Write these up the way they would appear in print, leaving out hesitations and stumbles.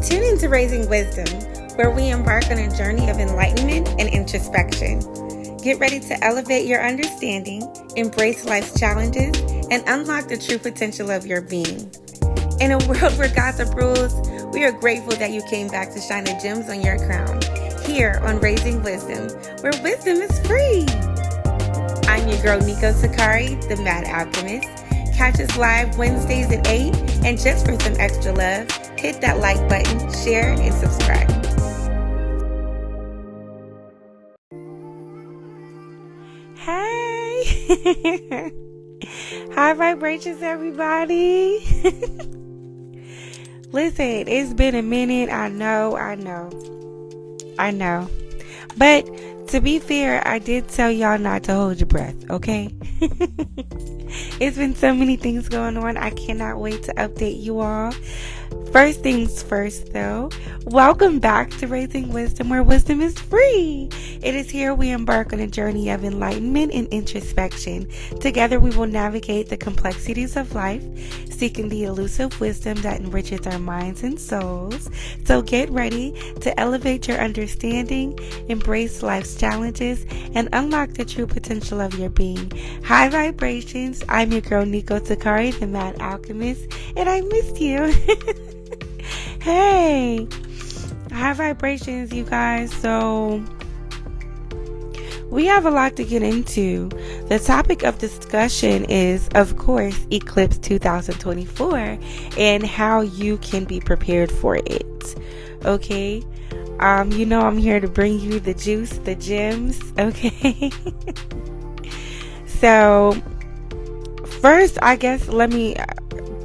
Tune into Raising Wisdom, where we embark on a journey of enlightenment and introspection. Get ready to elevate your understanding, embrace life's challenges, and unlock the true potential of your being. In a world where gossip rules, we are grateful that you came back to shine the gems on your crown, here on Raising Wisdom, where wisdom is free. I'm your girl, Nico Sakari, the Mad Alchemist. Catch us live Wednesdays at 8, and just for some extra love, hit that like button, share, and subscribe. Hey! High vibrations, everybody. Listen, it's been a minute. I know. But to be fair, I did tell y'all not to hold your breath, okay? It's been so many things going on. I cannot wait to update you all. First things first, though, welcome back to Raising Wisdom, where wisdom is free. It is here we embark on a journey of enlightenment and introspection. Together, we will navigate the complexities of life, seeking the elusive wisdom that enriches our minds and souls. So get ready to elevate your understanding, embrace life's challenges, and unlock the true potential of your being. High vibrations. I'm your girl, Nico Sakari, the Mad Alchemist, and I missed you. Hey, high vibrations, you guys. So we have a lot to get into. The topic of discussion is, of course, Eclipse 2024 and how you can be prepared for it. Okay. You know I'm here to bring you the juice, the gems. Okay. So first, I guess let me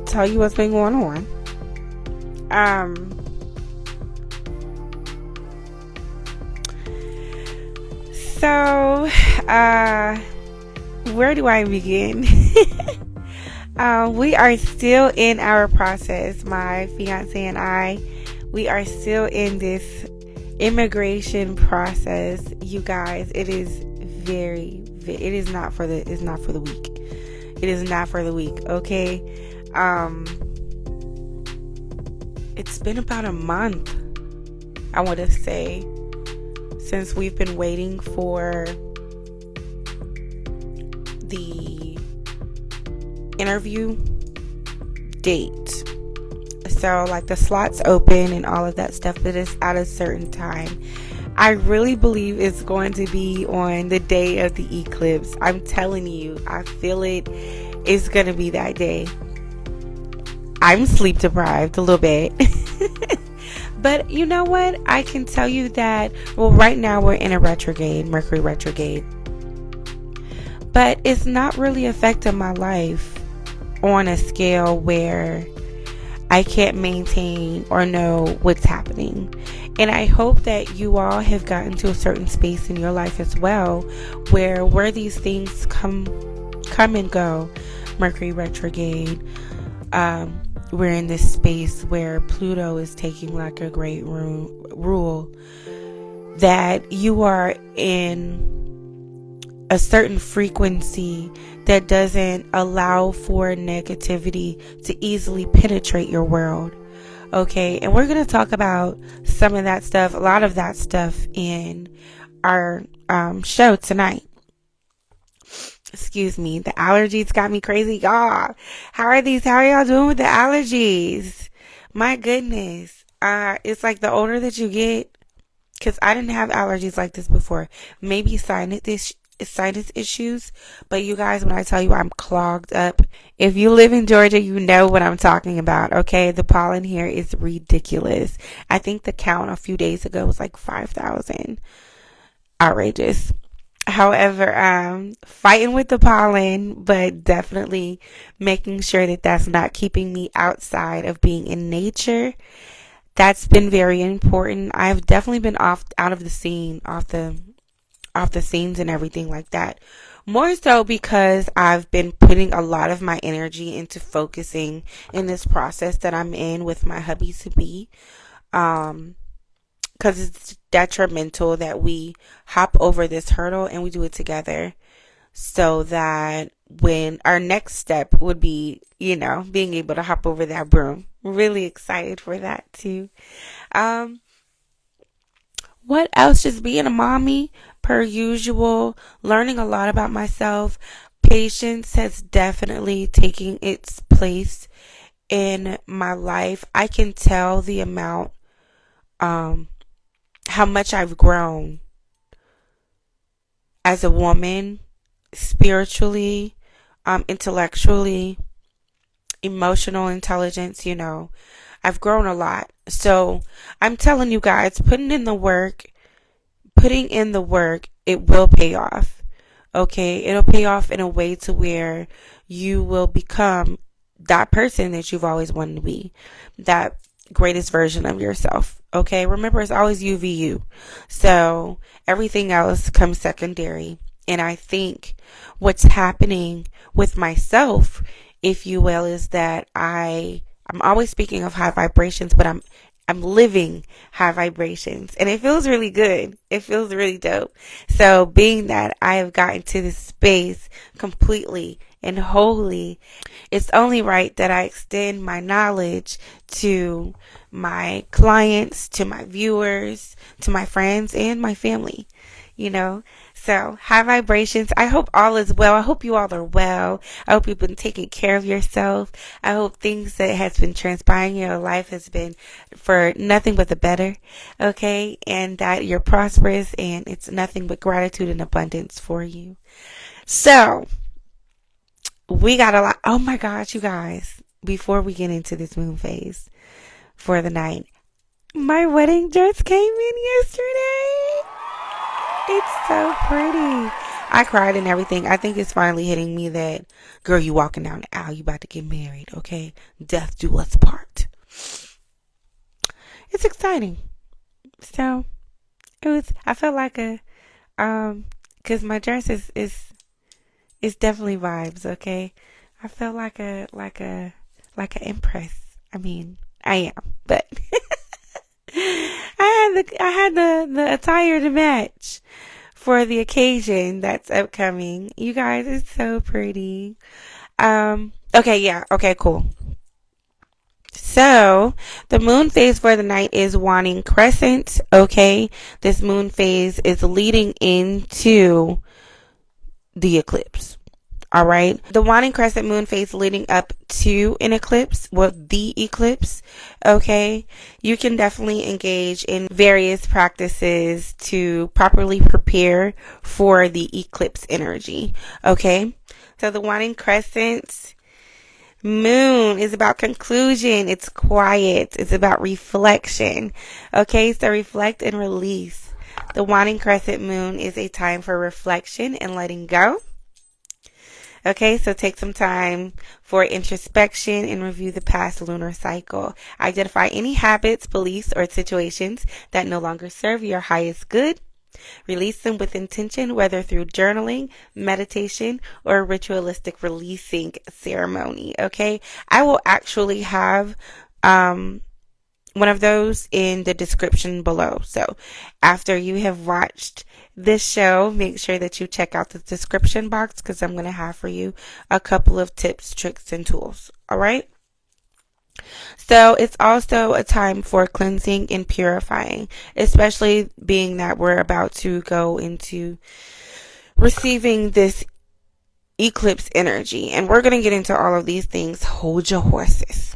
tell you what's been going on. So, where do I begin? We are still in our process. My fiance and I, we are still in this immigration process. You guys, it is it is not for the weak. It is not for the weak. Okay. It's been about a month, I want to say, since we've been waiting for the interview date. So, like, the slots open and all of that stuff, but it's at a certain time. I really believe it's going to be on the day of the eclipse. I'm telling you, I feel it is going to be that day. I'm sleep deprived a little bit. But you know what? I can tell you that, well, right now we're in a retrograde, Mercury retrograde. But it's not really affecting my life on a scale where I can't maintain or know what's happening. And I hope that you all have gotten to a certain space in your life as well, where these things come and go. Mercury retrograde, we're in this space where Pluto is taking like a great rule, that you are in a certain frequency that doesn't allow for negativity to easily penetrate your world. Okay, and we're going to talk about some of that stuff, a lot of that stuff in our show tonight. Excuse me, the allergies got me crazy, y'all. How are y'all doing with the allergies? My goodness. It's like the older that you get, because I didn't have allergies like this before. Maybe sinus issues, but you guys, when I tell you I'm clogged up, if you live in Georgia, you know what I'm talking about. Okay, the pollen here is ridiculous. I think the count a few days ago was like 5,000. Outrageous. However, fighting with the pollen, but definitely making sure that that's not keeping me outside of being in nature. That's been very important. I've definitely been out of the scene, off the scenes and everything like that. More so because I've been putting a lot of my energy into focusing in this process that I'm in with my hubby to be. Because it's detrimental that we hop over this hurdle and we do it together, so that when our next step would be, being able to hop over that broom. Really excited for that too. Um, what else? Just being a mommy per usual, learning a lot about myself. Patience has definitely taken its place in my life. I can tell the amount, how much I've grown as a woman, spiritually, intellectually, emotional intelligence, I've grown a lot. So I'm telling you guys, putting in the work, it will pay off. Okay? It'll pay off in a way to where you will become that person that you've always wanted to be. That greatest version of yourself. Okay? Remember, it's always you v you. So everything else comes secondary. And I think what's happening with myself, if you will, is that I'm always speaking of high vibrations, but I'm living high vibrations, and it feels really good. It feels really dope. So being that I have gotten to this space completely and wholly, it's only right that I extend my knowledge to my clients, to my viewers, to my friends, and my family. So high vibrations. I hope all is well. I hope you all are well. I hope you've been taking care of yourself. I hope things that has been transpiring in your life has been for nothing but the better. Okay. And that you're prosperous, and it's nothing but gratitude and abundance for you. So we got a lot. Oh my gosh, you guys, before we get into this moon phase for the night, my wedding dress came in yesterday. It's so pretty. I cried and everything. I think it's finally hitting me that, girl, you walking down the aisle, you about to get married, okay? Death do us part. It's exciting. So I felt like cause my dress is definitely vibes, okay? I felt like a empress. I mean, I am, but I had the attire to match for the occasion that's upcoming. You guys, it's so pretty. Okay, yeah, okay, cool. So, the moon phase for the night is waning crescent, okay? This moon phase is leading into the eclipse. All right. The waning crescent moon phase leading up to an eclipse, well, the eclipse. Okay. You can definitely engage in various practices to properly prepare for the eclipse energy. Okay. So the waning crescent moon is about conclusion. It's quiet. It's about reflection. Okay. So reflect and release. The waning crescent moon is a time for reflection and letting go. Okay, so take some time for introspection and review the past lunar cycle. Identify any habits, beliefs, or situations that no longer serve your highest good. Release them with intention, whether through journaling, meditation, or a ritualistic releasing ceremony. Okay, I will actually have one of those in the description below. So after you have watched this show, make sure that you check out the description box, because I'm going to have for you a couple of tips, tricks, and tools. All right. So it's also a time for cleansing and purifying, especially being that we're about to go into receiving this eclipse energy. And we're going to get into all of these things. Hold your horses.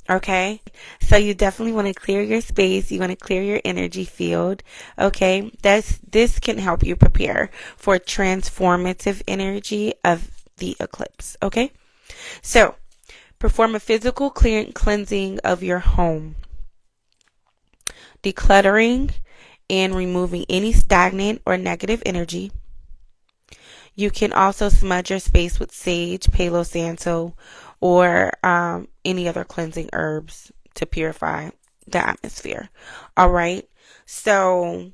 Okay, so you definitely want to clear your space. You want to clear your energy field. Okay, this can help you prepare for transformative energy of the eclipse. Okay, so perform a physical cleansing of your home, decluttering and removing any stagnant or negative energy. You can also smudge your space with sage, Palo Santo, or any other cleansing herbs to purify the atmosphere. All right. So,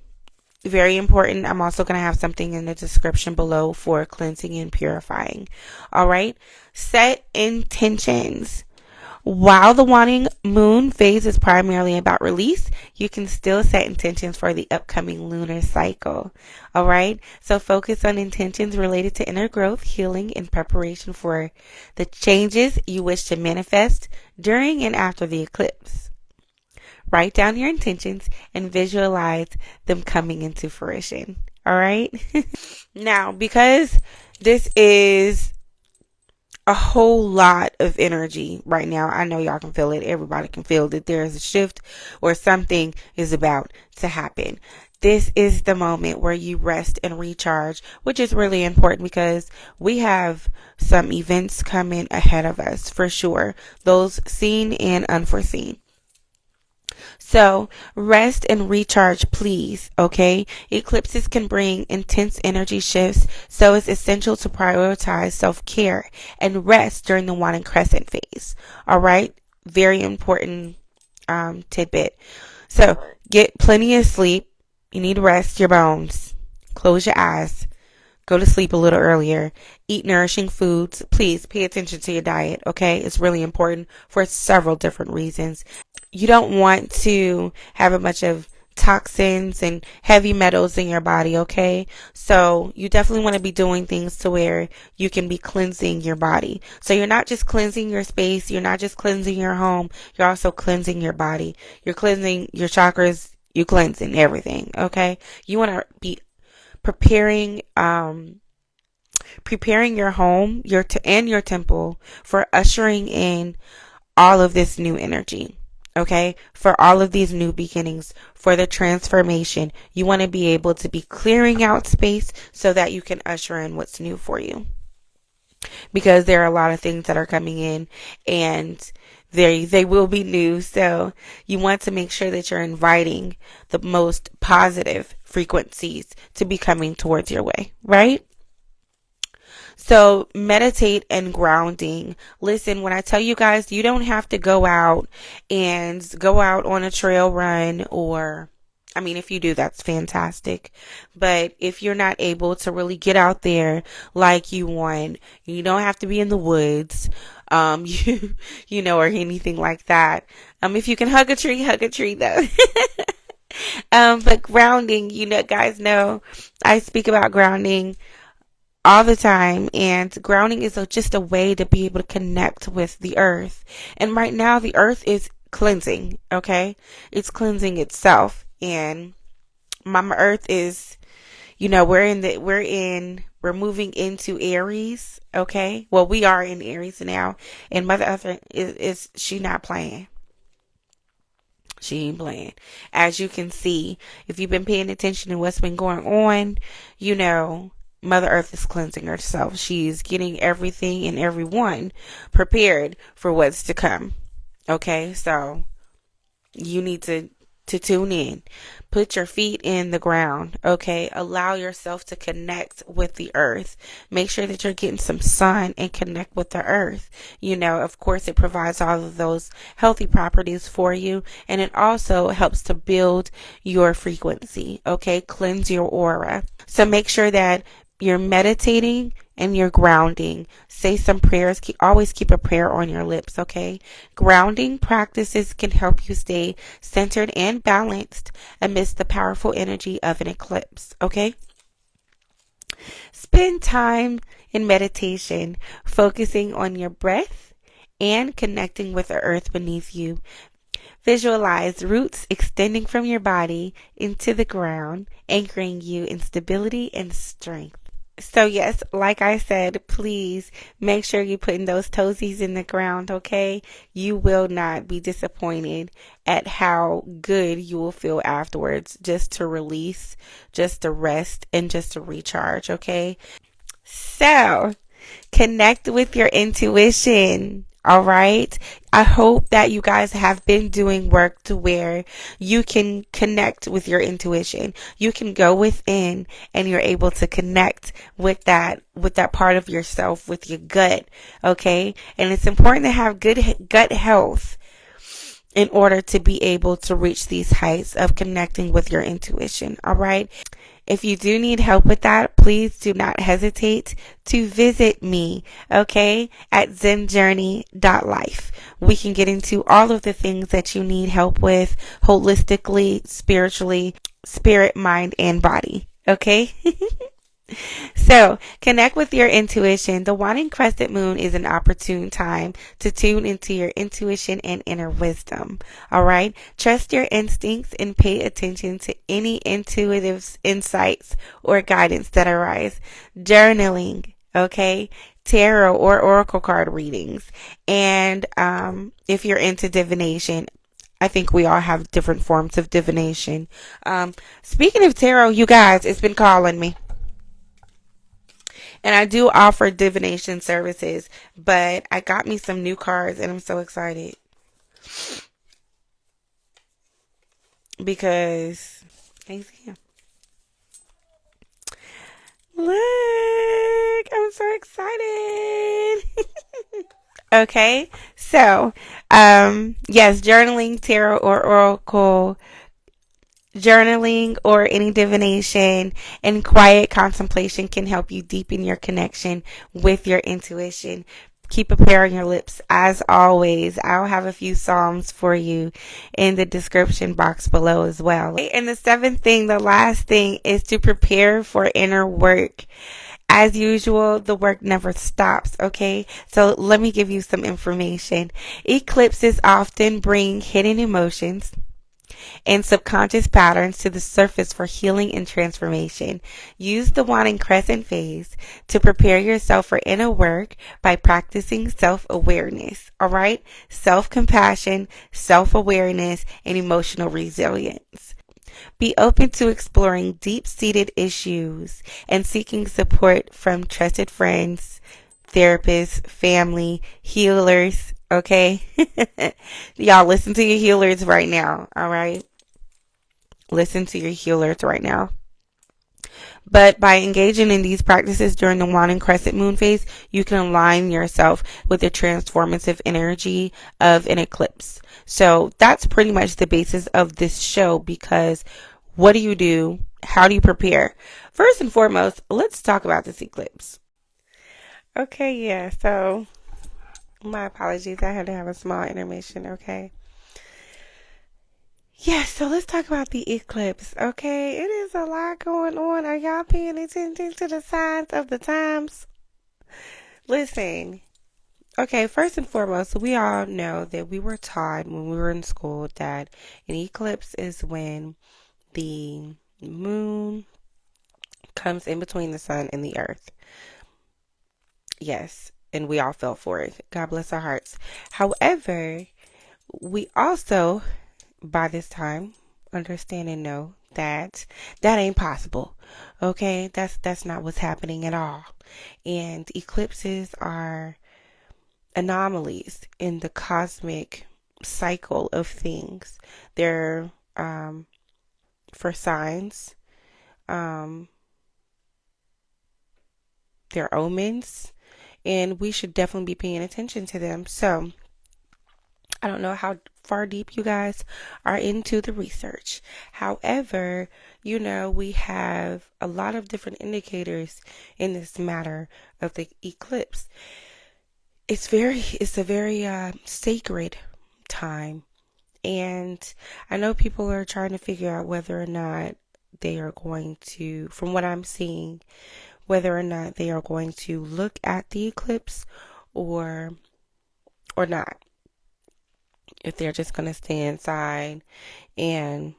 very important. I'm also going to have something in the description below for cleansing and purifying. All right. Set intentions. While the waning moon phase is primarily about release, you can still set intentions for the upcoming lunar cycle. All right. So focus on intentions related to inner growth, healing, and preparation for the changes you wish to manifest during and after the eclipse. Write down your intentions and visualize them coming into fruition. All right. Now, because this is a whole lot of energy right now, I know y'all can feel it. Everybody can feel that there is a shift or something is about to happen. This is the moment where you rest and recharge, which is really important because we have some events coming ahead of us for sure. Those seen and unforeseen. So rest and recharge, please. Okay. Eclipses can bring intense energy shifts, so it's essential to prioritize self-care and rest during the waning crescent phase. All right. Very important tidbit. So get plenty of sleep. You need to rest your bones. Close your eyes. Go to sleep a little earlier. Eat nourishing foods. Please pay attention to your diet. Okay. It's really important for several different reasons. You don't want to have a bunch of toxins and heavy metals in your body, okay? So you definitely want to be doing things to where you can be cleansing your body. So you're not just cleansing your space, you're not just cleansing your home, you're also cleansing your body. You're cleansing your chakras, you're cleansing everything, okay? You want to be preparing your home, and your temple for ushering in all of this new energy. Okay, for all of these new beginnings, for the transformation, you want to be able to be clearing out space so that you can usher in what's new for you. Because there are a lot of things that are coming in and they will be new. So you want to make sure that you're inviting the most positive frequencies to be coming towards your way, right? So meditate and grounding. Listen, when I tell you guys, you don't have to go out on a trail run if you do, that's fantastic. But if you're not able to really get out there like you want, you don't have to be in the woods, or anything like that. If you can hug a tree though. But grounding, guys know I speak about grounding all the time, and grounding is just a way to be able to connect with the earth. And right now the earth is cleansing, okay? It's cleansing itself, and Mama Earth is, we're moving into Aries, okay? Well, we are in Aries now, and Mother Earth is she not playing. She ain't playing. As you can see, if you've been paying attention to what's been going on, Mother Earth is cleansing herself. She's getting everything and everyone prepared for what's to come. Okay, so you need to tune in. Put your feet in the ground. Okay, allow yourself to connect with the earth. Make sure that you're getting some sun and connect with the earth. Of course, it provides all of those healthy properties for you, and it also helps to build your frequency. Okay, cleanse your aura. So make sure that you're meditating and you're grounding. Say some prayers. Always keep a prayer on your lips, okay? Grounding practices can help you stay centered and balanced amidst the powerful energy of an eclipse, okay? Spend time in meditation, focusing on your breath and connecting with the earth beneath you. Visualize roots extending from your body into the ground, anchoring you in stability and strength. So yes, like I said, please make sure you're putting those toesies in the ground, okay? You will not be disappointed at how good you will feel afterwards, just to release, just to rest, and just to recharge, okay? So, connect with your intuition. All right. I hope that you guys have been doing work to where you can connect with your intuition. You can go within and you're able to connect with that part of yourself, with your gut. Okay. And it's important to have good gut health in order to be able to reach these heights of connecting with your intuition. All right. If you do need help with that, please do not hesitate to visit me, okay, at zenjourney.life. We can get into all of the things that you need help with holistically, spiritually, spirit, mind, and body, okay? So, connect with your intuition. The waning crescent moon is an opportune time to tune into your intuition and inner wisdom. All right? Trust your instincts and pay attention to any intuitive insights or guidance that arise. Journaling, okay? Tarot or oracle card readings. And if you're into divination, I think we all have different forms of divination. Speaking of tarot, you guys, it's been calling me. And I do offer divination services, but I got me some new cards and I'm so excited. Because, can you see them? Look, I'm so excited. Okay, so, yes, journaling, tarot, or oracle. Journaling or any divination and quiet contemplation can help you deepen your connection with your intuition. Keep a prayer on your lips. As always, I'll have a few psalms for you in the description box below as well. And the seventh thing, the last thing, is to prepare for inner work. As usual, the work never stops, okay? So let me give you some information. Eclipses often bring hidden emotions and subconscious patterns to the surface for healing and transformation. Use the waning crescent phase to prepare yourself for inner work by practicing self-awareness, all right? Self-compassion, self-awareness, and emotional resilience. Be open to exploring deep-seated issues and seeking support from trusted friends, therapists, family, healers, okay? Y'all listen to your healers right now, all right? Listen to your healers right now. But by engaging in these practices during the waning crescent moon phase, you can align yourself with the transformative energy of an eclipse. So that's pretty much the basis of this show, because what do you do? How do you prepare? First and foremost, let's talk about this eclipse. Okay, yeah, so my apologies. I had to have a small intermission, okay? Yes, so let's talk about the eclipse, okay? It is a lot going on. Are y'all paying attention to the signs of the times? Listen, okay, first and foremost, we all know that we were taught when we were in school that an eclipse is when the moon comes in between the sun and the earth. Yes, and we all fell for it. God bless our hearts. However, we also by this time understand and know that that ain't possible. Okay, that's not what's happening at all. And eclipses are anomalies in the cosmic cycle of things. They're for signs, they're omens, and we should definitely be paying attention to them. So I don't know how far deep you guys are into the research. However, we have a lot of different indicators in this matter of the eclipse. It's a very sacred time. And I know people are trying to figure out whether or not they are going to, from what I'm seeing, whether or not they are going to look at the eclipse or not. If they're just going to stay inside and,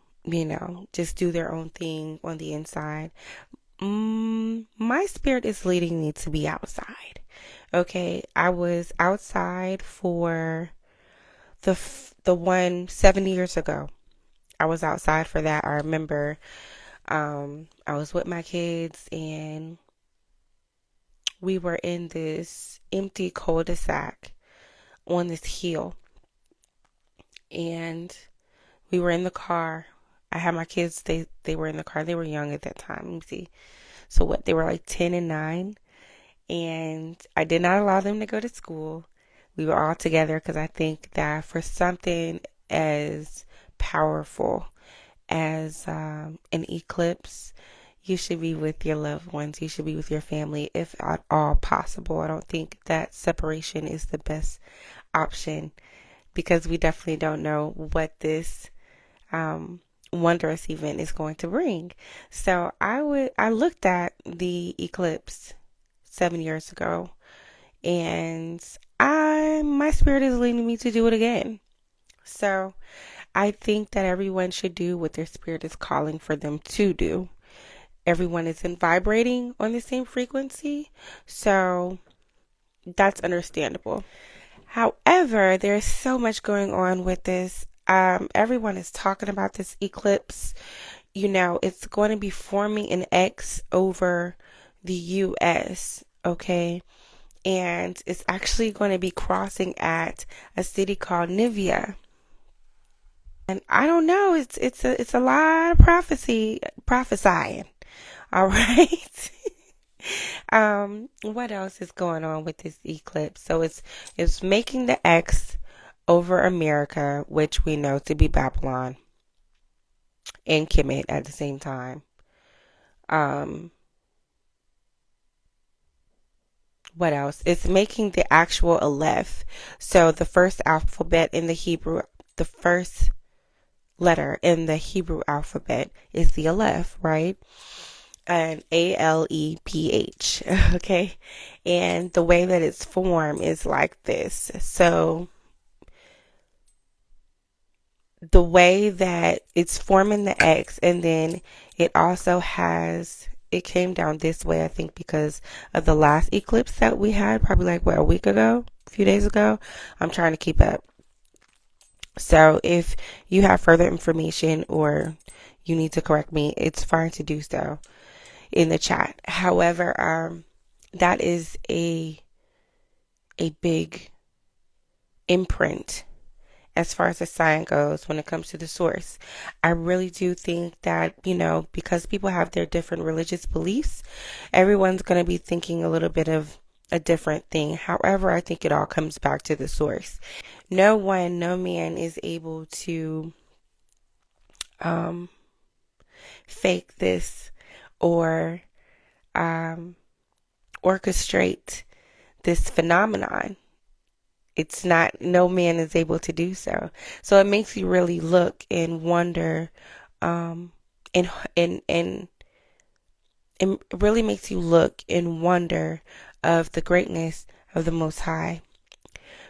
just do their own thing on the inside. My spirit is leading me to be outside. Okay, I was outside for the one 7 years ago. I was outside for that. I remember I was with my kids and we were in this empty cul-de-sac on this hill. And we were in the car. I had my kids, they were in the car. They were young at that time. Let me see. So what, they were like 10 and 9. And I did not allow them to go to school. We were all together because I think that for something as powerful as an eclipse, you should be with your loved ones. You should be with your family if at all possible. I don't think that separation is the best option because we definitely don't know what this wondrous event is going to bring. So I looked at the eclipse 7 years ago, and my spirit is leading me to do it again. So I think that everyone should do what their spirit is calling for them to do. Everyone isn't vibrating on the same frequency, so that's understandable. However, there's so much going on with this. Everyone is talking about this eclipse. It's going to be forming an X over the US, okay? And it's actually going to be crossing at a city called Nivea. And I don't know, it's a lot of prophesying. All right. What else is going on with this eclipse? So it's making the X over America, which we know to be Babylon and Kemet at the same time. What else? It's making the actual Aleph. So the first alphabet in the Hebrew, the first letter in the Hebrew alphabet is the Aleph, right? And Aleph, okay? And the way that it's formed is like this. So the way that it's forming the X, and then it also it came down this way, I think, because of the last eclipse that we had, probably like, a week ago, a few days ago. I'm trying to keep up. So if you have further information or you need to correct me, it's fine to do so in the chat. However, that is a big imprint as far as the sign goes when it comes to the source. I really do think that, because people have their different religious beliefs, everyone's going to be thinking a little bit of a different thing. However, I think it all comes back to the source. No man is able to fake this or orchestrate this phenomenon. It's not, no man is able to do so. So it makes you really look and wonder, and it really makes you look and wonder of the greatness of the Most High,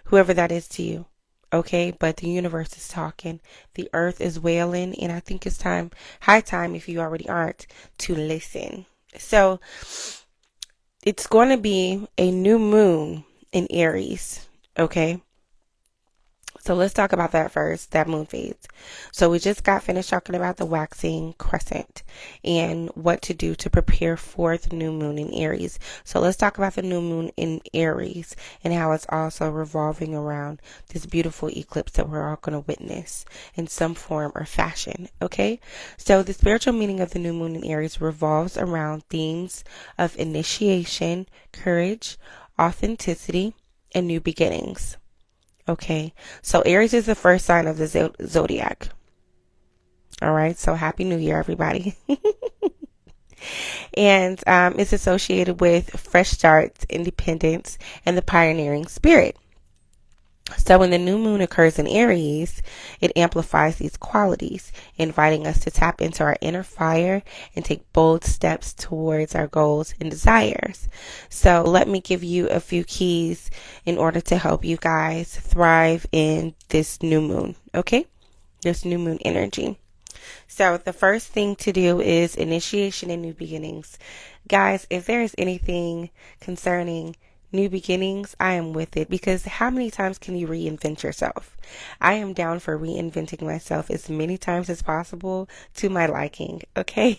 whoever that is to you. Okay, but the universe is talking, the earth is wailing, and I think it's high time, if you already aren't, to listen. So it's going to be a new moon in Aries. Okay, so let's talk about that first, that moon phase. So we just got finished talking about the waxing crescent and what to do to prepare for the new moon in Aries. So let's talk about the new moon in Aries and how it's also revolving around this beautiful eclipse that we're all going to witness in some form or fashion. Okay, so the spiritual meaning of the new moon in Aries revolves around themes of initiation, courage, authenticity, and new beginnings. Okay, so Aries is the first sign of the zodiac. All right, so Happy New Year, everybody. And it's associated with fresh starts, independence, and the pioneering spirit. So when the new moon occurs in Aries, it amplifies these qualities, inviting us to tap into our inner fire and take bold steps towards our goals and desires. So let me give you a few keys in order to help you guys thrive in this new moon, okay? This new moon energy. So the first thing to do is initiation and new beginnings. Guys, if there is anything concerning new beginnings, I am with it, because how many times can you reinvent yourself? I am down for reinventing myself as many times as possible to my liking, okay?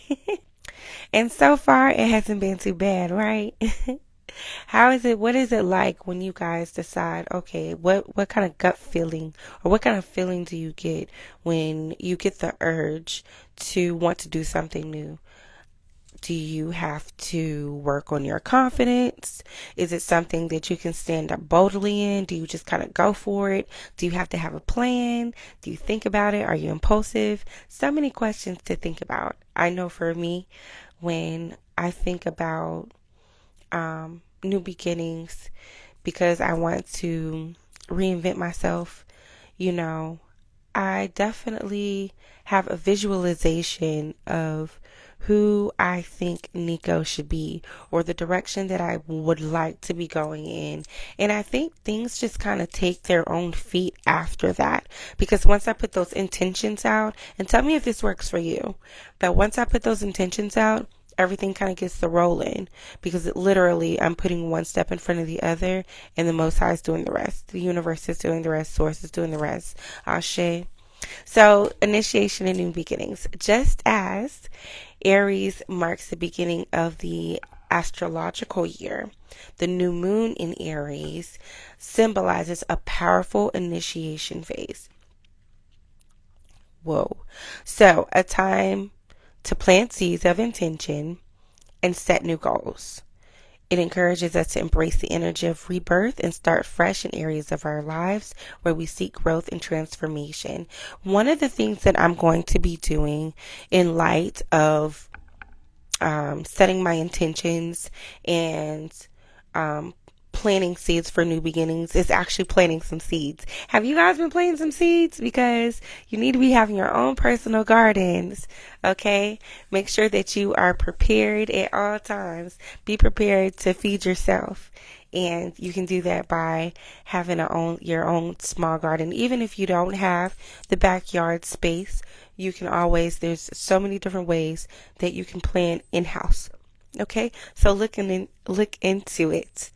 And so far, it hasn't been too bad, right? What is it like when you guys decide, okay, what kind of gut feeling or what kind of feeling do you get when you get the urge to want to do something new? Do you have to work on your confidence? Is it something that you can stand up boldly in? Do you just kind of go for it? Do you have to have a plan? Do you think about it? Are you impulsive? So many questions to think about. I know for me, when I think about new beginnings, because I want to reinvent myself. You know, I definitely have a visualization of who I think Nico should be, or the direction that I would like to be going in. And I think things just kind of take their own feet after that. Because once I put those intentions out, and tell me if this works for you, but once I put those intentions out, everything kind of gets the rolling, because literally I'm putting one step in front of the other, and the Most High is doing the rest. The universe is doing the rest. Source is doing the rest. Ashe. So, initiation and new beginnings. Just as Aries marks the beginning of the astrological year, the new moon in Aries symbolizes a powerful initiation phase. Whoa. So, a time to plant seeds of intention and set new goals. It encourages us to embrace the energy of rebirth and start fresh in areas of our lives where we seek growth and transformation. One of the things that I'm going to be doing in light of setting my intentions and planting seeds for new beginnings is actually planting some seeds. Have you guys been planting some seeds? Because you need to be having your own personal gardens, okay? Make sure that you are prepared at all times. Be prepared to feed yourself. And you can do that by having your own small garden. Even if you don't have the backyard space, you can always, there's so many different ways that you can plant in-house. Okay? So look into it.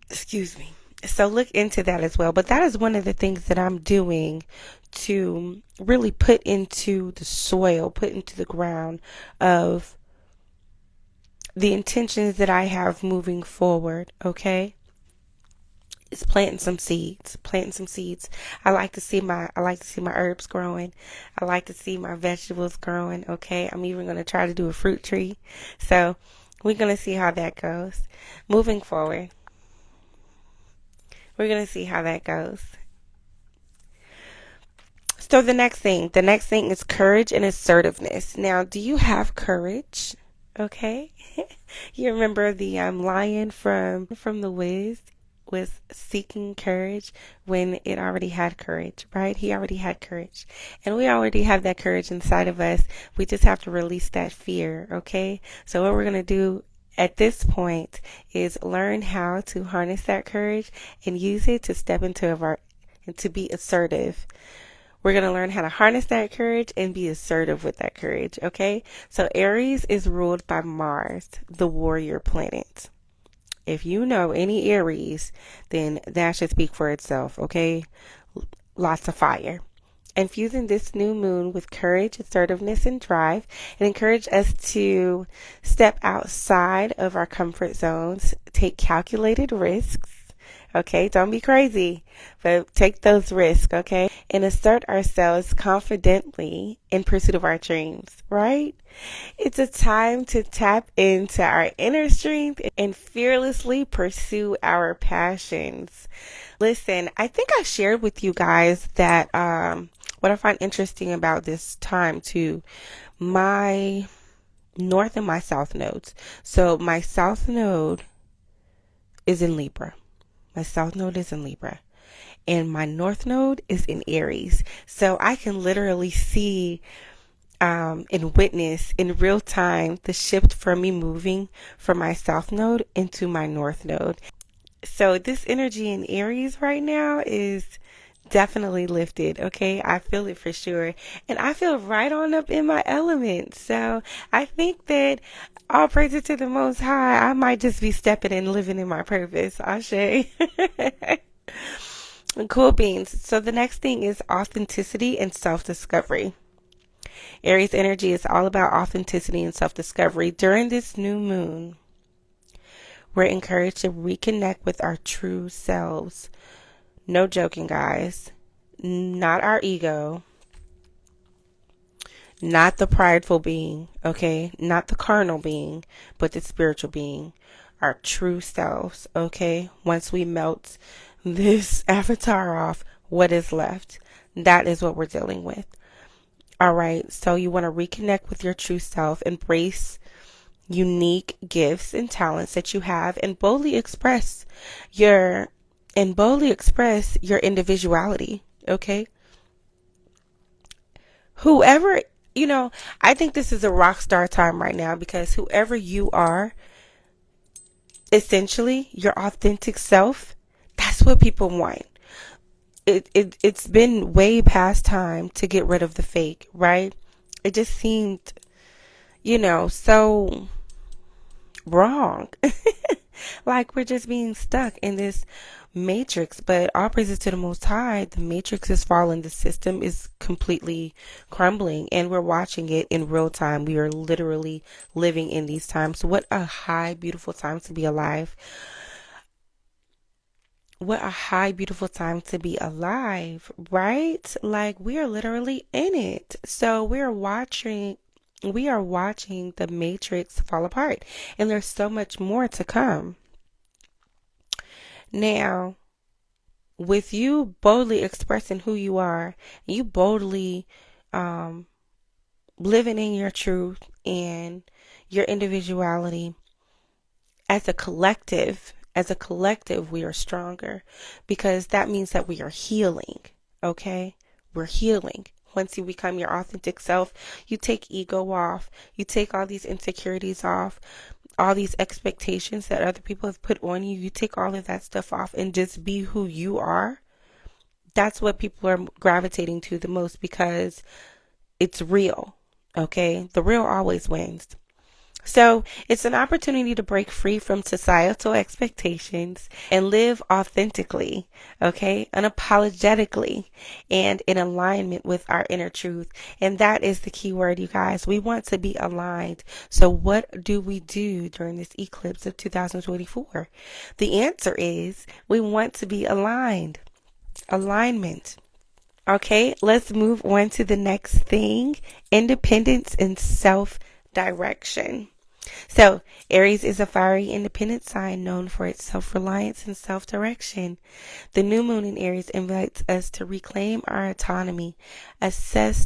Excuse me. So look into that as well. But that is one of the things that I'm doing to really put into the soil, put into the ground of the intentions that I have moving forward, okay? It's planting some seeds. I like to see my herbs growing. I like to see my vegetables growing, okay? I'm even going to try to do a fruit tree. So, we're going to see how that goes. Moving forward, we're going to see how that goes. So the next thing is courage and assertiveness. Now, do you have courage? Okay. You remember the lion from The Wiz was seeking courage when it already had courage, right? He already had courage. And we already have that courage inside of us. We just have to release that fear, okay? So what we're going to do at this point is learn how to harness that courage and use it to step into and to be assertive. We're going to learn how to harness that courage and be assertive with that courage, okay? So Aries is ruled by Mars, the warrior planet. If you know any Aries, then that should speak for itself, okay? Lots of fire. Infusing this new moon with courage, assertiveness, and drive, it encourages us to step outside of our comfort zones, take calculated risks, okay? Don't be crazy, but take those risks, okay? And assert ourselves confidently in pursuit of our dreams, right? It's a time to tap into our inner strength and fearlessly pursue our passions. Listen, I think I shared with you guys that what I find interesting about this time too, my north and my south nodes. So my south node is in Libra. My south node is in Libra. And my north node is in Aries. So I can literally see and witness in real time the shift from me moving from my south node into my north node. So this energy in Aries right now is definitely lifted, okay? I feel it for sure. And I feel right on up in my element. So I think that all praises to the Most High, I might just be stepping and living in my purpose. Ashe. Cool beans. So the next thing is authenticity and self-discovery. Aries energy is all about authenticity and self-discovery. During this new moon, we're encouraged to reconnect with our true selves. No joking, guys. Not our ego. Not the prideful being, okay? Not the carnal being, but the spiritual being. Our true selves, okay? Once we melt this avatar off, what is left? That is what we're dealing with. All right. So you want to reconnect with your true self, embrace unique gifts and talents that you have, and your boldly express your individuality. Okay. Whoever, I think this is a rock star time right now, because whoever you are, essentially your authentic self, that's what people want. It's been way past time to get rid of the fake, right? It just seemed, so wrong. Like we're just being stuck in this matrix. But all praises to the Most High, the matrix is falling, the system is completely crumbling, and we're watching it in real time. We are literally living in these times. What a high, beautiful time to be alive. What a high, beautiful time to be alive, right? Like we are literally in it. So we are watching the matrix fall apart, and there's so much more to come. Now, with you boldly expressing who you are, you boldly um, living in your truth and your individuality, as a collective, we are stronger, because that means that we are healing. Okay? We're healing. Once you become your authentic self, you take ego off, you take all these insecurities off, all these expectations that other people have put on you. You take all of that stuff off and just be who you are. That's what people are gravitating to the most, because it's real. Okay? The real always wins. So it's an opportunity to break free from societal expectations and live authentically, okay, unapologetically, and in alignment with our inner truth. And that is the key word, you guys. We want to be aligned. So what do we do during this eclipse of 2024? The answer is we want to be aligned. Alignment. Okay, let's move on to the next thing: independence and self-direction. So, Aries is a fiery, independent sign known for its self-reliance and self-direction. The new moon in Aries invites us to reclaim our autonomy, assess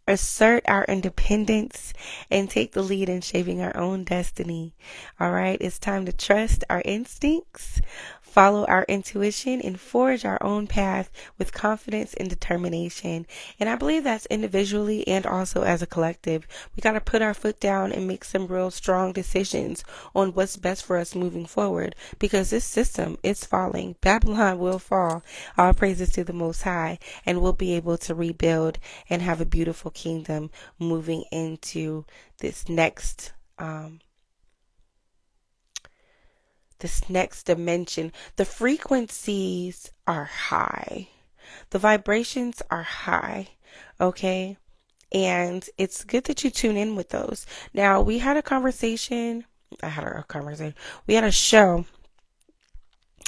assert our independence, and take the lead in shaping our own destiny. All right, it's time to trust our instincts, follow our intuition, and forge our own path with confidence and determination. And I believe that's individually and also as a collective. We got to put our foot down and make some real strong decisions on what's best for us moving forward, because this system is falling. Babylon will fall. All praises to the Most High, and we'll be able to rebuild and have a beautiful kingdom moving into this next dimension. The frequencies are high. The vibrations are high. Okay? And it's good that you tune in with those. Now, we had a conversation. I had a conversation. We had a show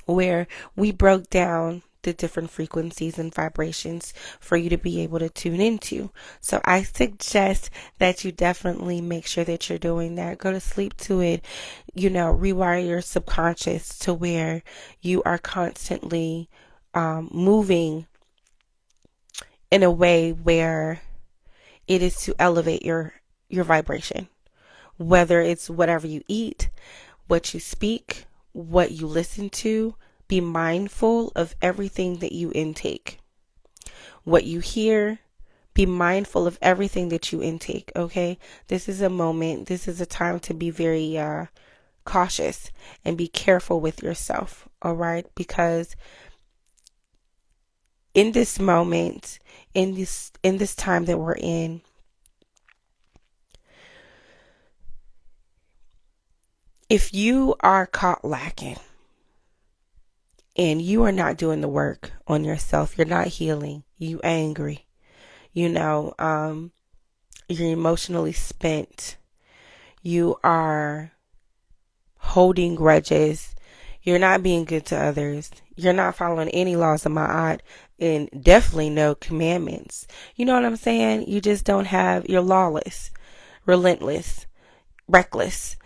where we broke down the different frequencies and vibrations for you to be able to tune into. So I suggest that you definitely make sure that you're doing that. Go to sleep to it. Rewire your subconscious to where you are constantly moving in a way where it is to elevate your vibration. Whether it's whatever you eat, what you speak, what you listen to, be mindful of everything that you intake. What you hear, be mindful of everything that you intake, okay? This is a time to be very cautious and be careful with yourself, all right? Because in this moment, in this time that we're in, if you are caught lacking and you are not doing the work on yourself, you're not healing, you angry, you're emotionally spent, you are holding grudges, you're not being good to others, you're not following any laws of Ma'at, and definitely no commandments. You know what I'm saying? You just don't have, you're lawless, relentless, reckless,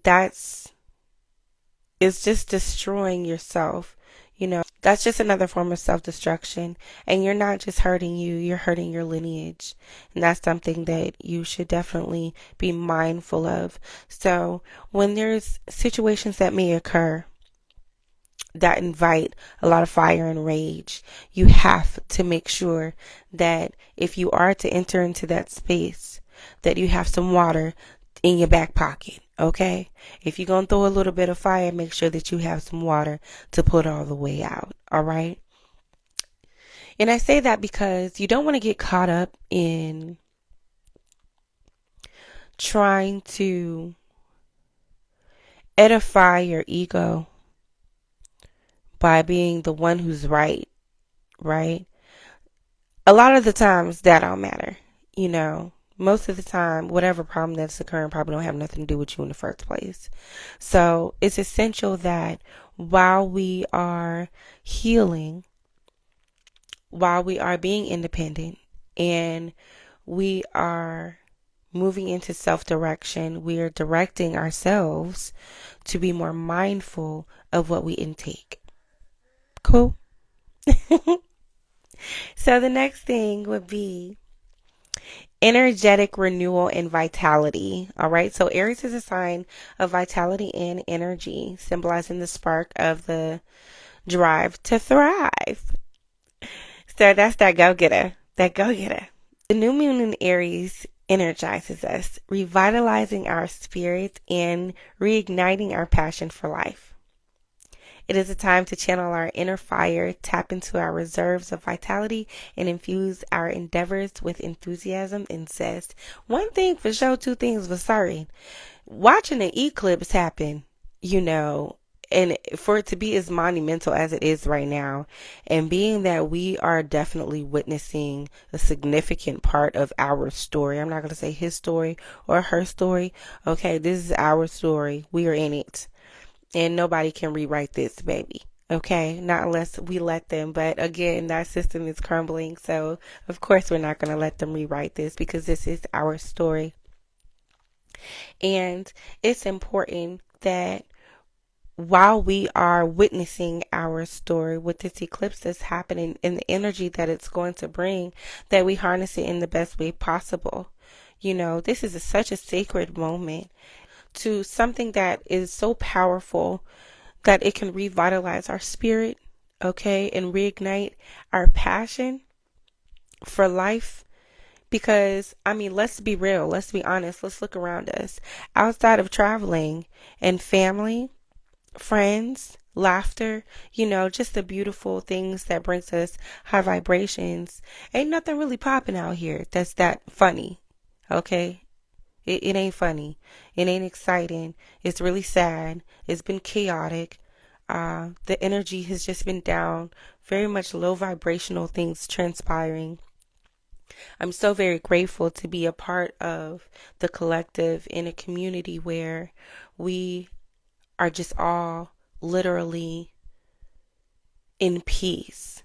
that's, it's just destroying yourself. That's just another form of self-destruction. And you're not just hurting you, you're hurting your lineage. And that's something that you should definitely be mindful of. So when there's situations that may occur that invite a lot of fire and rage, you have to make sure that if you are to enter into that space, that you have some water in your back pocket. Okay? If you're going to throw a little bit of fire, make sure that you have some water to put all the way out. All right? And I say that because you don't want to get caught up in trying to edify your ego by being the one who's right? A lot of the times that don't matter. Most of the time, whatever problem that's occurring probably don't have nothing to do with you in the first place. So it's essential that while we are healing, while we are being independent, and we are moving into self-direction, we are directing ourselves to be more mindful of what we intake. Cool? So the next thing would be energetic renewal and vitality. All right. So Aries is a sign of vitality and energy, symbolizing the spark of the drive to thrive. So that's that go getter. That go getter. The new moon in Aries energizes us, revitalizing our spirits and reigniting our passion for life. It is a time to channel our inner fire, tap into our reserves of vitality, and infuse our endeavors with enthusiasm and zest. One thing for sure, two things for certain. Watching an eclipse happen, and for it to be as monumental as it is right now, and being that we are definitely witnessing a significant part of our story. I'm not going to say his story or her story. Okay, this is our story. We are in it. And nobody can rewrite this, baby. Okay? Not unless we let them. But again, that system is crumbling. So, of course, we're not going to let them rewrite this because this is our story. And it's important that while we are witnessing our story with this eclipse that's happening and the energy that it's going to bring, that we harness it in the best way possible. This is such a sacred moment to something that is so powerful that it can revitalize our spirit, okay, and reignite our passion for life. Because, let's be real, let's be honest, let's look around us. Outside of traveling and family, friends, laughter, just the beautiful things that brings us high vibrations, ain't nothing really popping out here that's that funny, okay? It ain't funny. It ain't exciting. It's really sad. It's been chaotic. The energy has just been down. Very much low vibrational things transpiring. I'm so very grateful to be a part of the collective in a community where we are just all literally in peace.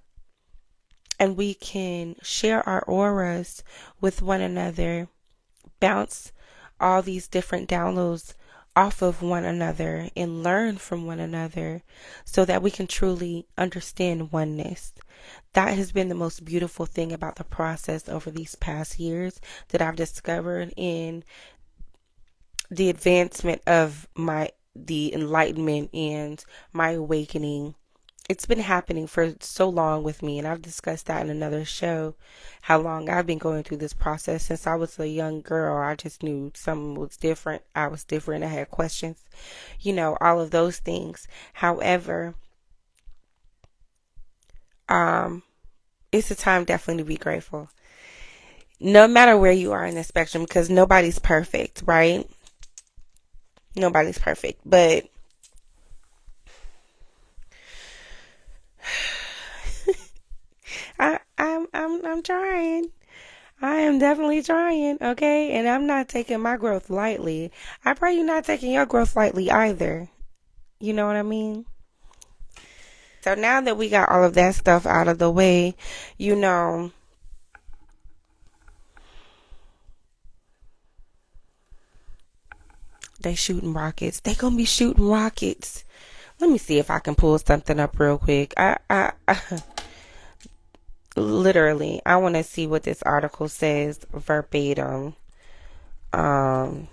And we can share our auras with one another, bounce all these different downloads off of one another and learn from one another so that we can truly understand oneness. That has been the most beautiful thing about the process over these past years that I've discovered in the advancement of the enlightenment and my awakening. It's been happening for so long with me, and I've discussed that in another show, how long I've been going through this process. Since I was a young girl, I just knew something was different. I was different. I had questions, all of those things. However, it's a time definitely to be grateful. No matter where you are in the spectrum, because nobody's perfect, right? Nobody's perfect, but I'm trying. I am definitely trying, okay? And I'm not taking my growth lightly. I pray you're not taking your growth lightly either. You know what I mean? So now that we got all of that stuff out of the way, they shooting rockets. They gonna be shooting rockets Let me see if I can pull something up real quick. I literally, I want to see what this article says verbatim. Before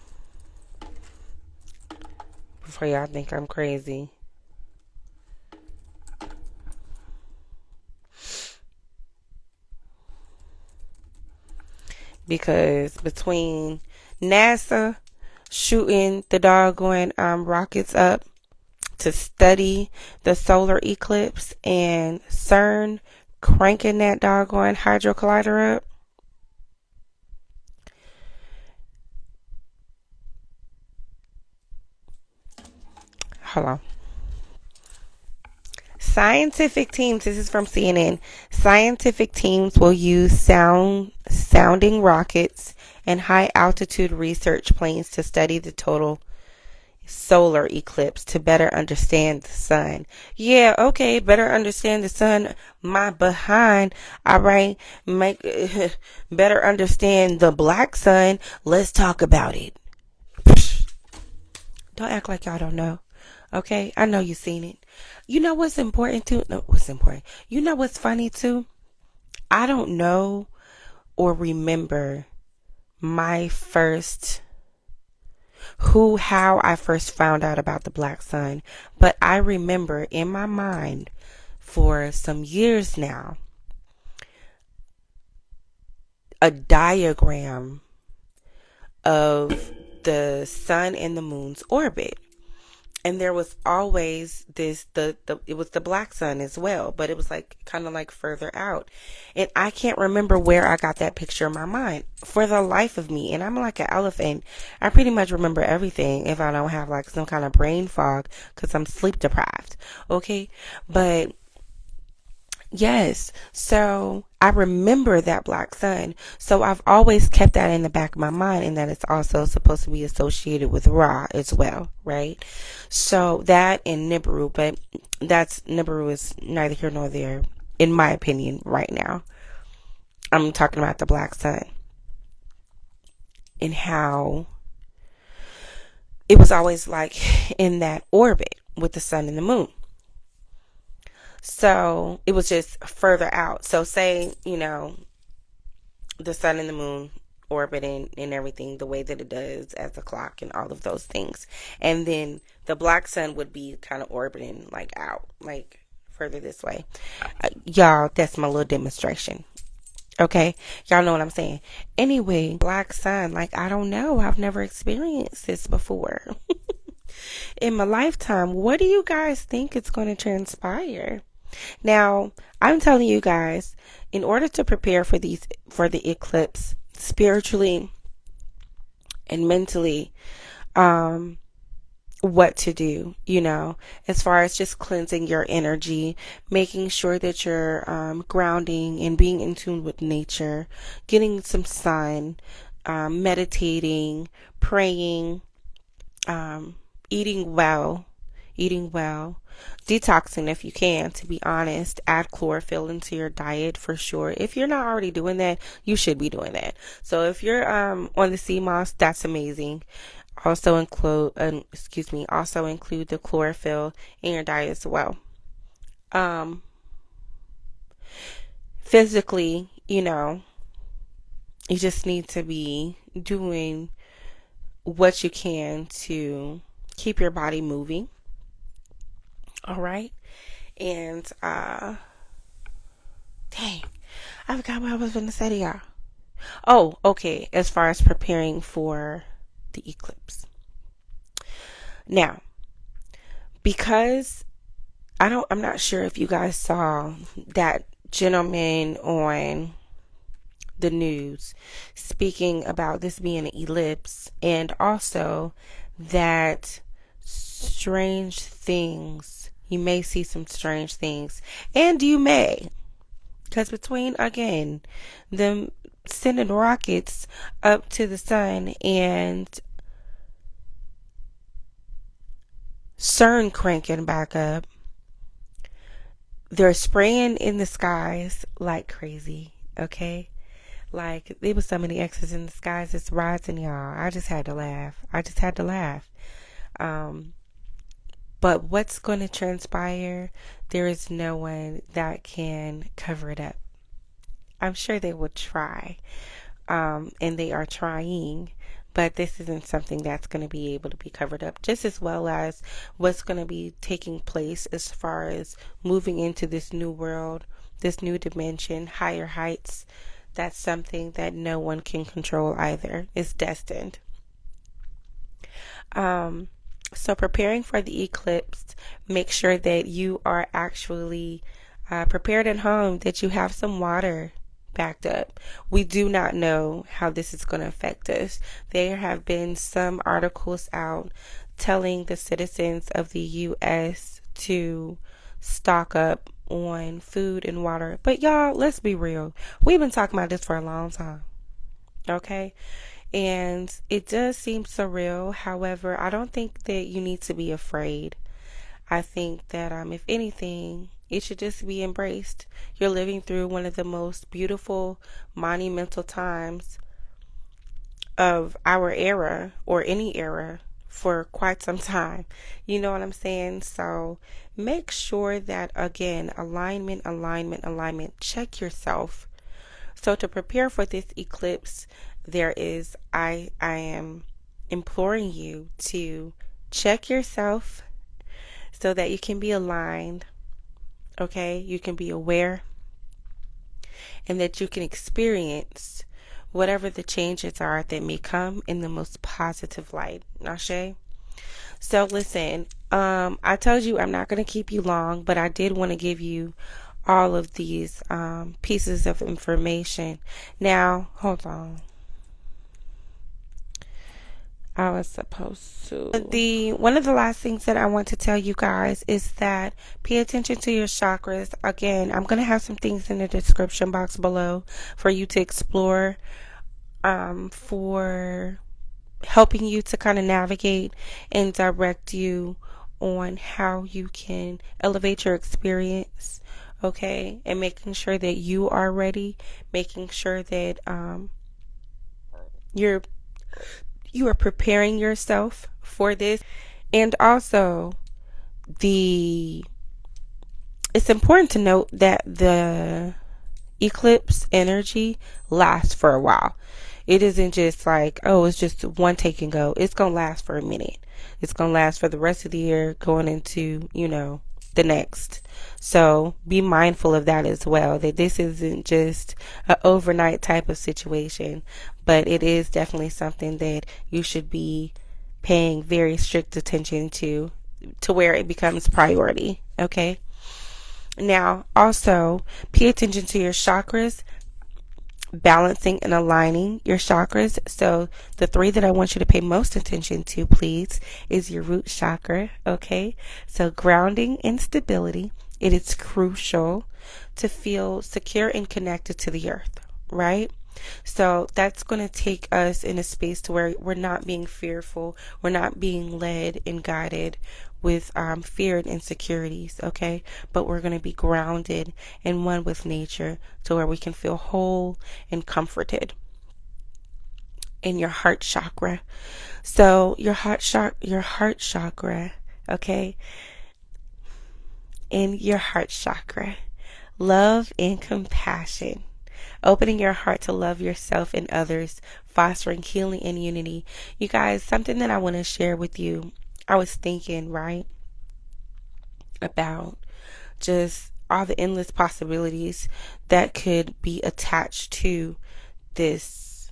y'all think I'm crazy. Because between NASA shooting the doggone rockets up to study the solar eclipse and CERN cranking that doggone hydro collider up, hold on. Scientific teams, this is from CNN, scientific teams will use sounding rockets and high altitude research planes to study the total solar eclipse to better understand the sun. Yeah, okay, better understand the sun, my behind. All right, make better understand the black sun. Let's talk about it. Don't act like y'all don't know. Okay, I know you've seen it. You know what's important too? No, what's important? You know what's funny too? I don't know or remember my first how I first found out about the black sun, but I remember in my mind for some years now a diagram of the sun and the moon's orbit. And there was always this it was the black sun as well, but it was like kind of like further out. And I can't remember where I got that picture in my mind for the life of me. And I'm like an elephant. I pretty much remember everything if I don't have like some kind of brain fog because I'm sleep deprived. Okay? But yes, so I remember that black sun. So I've always kept that in the back of my mind, and that it's also supposed to be associated with Ra as well, right? So that and Nibiru, but Nibiru is neither here nor there, in my opinion, right now. I'm talking about the black sun and how it was always like in that orbit with the sun and the moon. So it was just further out. So say, the sun and the moon orbiting and everything the way that it does as a clock and all of those things. And then the black sun would be kind of orbiting like out, like further this way. Y'all, that's my little demonstration. Okay? Y'all know what I'm saying. Anyway, black sun, like I don't know. I've never experienced this before. In my lifetime, what do you guys think it's going to transpire? Now, I'm telling you guys, in order to prepare for the eclipse spiritually and mentally, what to do, as far as just cleansing your energy, making sure that you're grounding and being in tune with nature, getting some sun, meditating, praying, eating well, detoxing if you can, to be honest. Add chlorophyll into your diet for sure. If you're not already doing that, you should be doing that. So if you're on the sea moss, that's amazing. Also include the chlorophyll in your diet as well. Physically, you just need to be doing what you can to keep your body moving. All right. And dang, I forgot what I was going to say to y'all. Oh, okay. As far as preparing for the eclipse. Now, because I'm not sure if you guys saw that gentleman on the news speaking about this being an eclipse, and also that strange things. You may see some strange things, and you may, because between, again, them sending rockets up to the sun and CERN cranking back up, they're spraying in the skies like crazy, okay? Like, there was so many X's in the skies, it's rising, y'all. I just had to laugh. But what's going to transpire, there is no one that can cover it up. I'm sure they will try, and they are trying, but this isn't something that's going to be able to be covered up, just as well as what's going to be taking place as far as moving into this new world, this new dimension, higher heights. That's something that no one can control either. It's destined. So preparing for the eclipse, make sure that you are actually prepared at home, that you have some water backed up. We do not know how this is going to affect us. There have been some articles out telling the citizens of the U.S. to stock up on food and water. But y'all, let's be real. We've been talking about this for a long time. Okay? And it does seem surreal. However, I don't think that you need to be afraid. I think that if anything, it should just be embraced. You're living through one of the most beautiful, monumental times of our era, or any era, for quite some time. You know what I'm saying? So make sure that, again, alignment. Check yourself. So to prepare for this eclipse, I am imploring you to check yourself so that you can be aligned, okay? You can be aware, and that you can experience whatever the changes are that may come in the most positive light. Nashe? So listen, I told you I'm not going to keep you long, but I did want to give you all of these pieces of information. Now, hold on. I was supposed to. One of the last things that I want to tell you guys is that pay attention to your chakras. Again, I'm going to have some things in the description box below for you to explore, for helping you to kind of navigate and direct you on how you can elevate your experience, okay? And making sure that you are ready, making sure that you are preparing yourself for this. And also, it's important to note that the eclipse energy lasts for a while. It isn't just like, oh, it's just one take and go. It's going to last for a minute. It's going to last for the rest of the year, going into, the next. So be mindful of that as well, that this isn't just an overnight type of situation, but it is definitely something that you should be paying very strict attention to where it becomes priority. Okay. Now, also pay attention to your chakras, balancing and aligning your chakras. So the 3 that I want you to pay most attention to, please, is your root chakra. Okay. So grounding and stability. It is crucial to feel secure and connected to the earth, right? So that's going to take us in a space to where we're not being fearful. We're not being led and guided with fear and insecurities, okay? But we're going to be grounded and one with nature to where we can feel whole and comforted. In your heart chakra. So your heart chakra, okay? In your heart chakra, love and compassion. Opening your heart to love yourself and others, fostering healing and unity. You guys, something that I want to share with you. I was thinking, right, about just all the endless possibilities that could be attached to this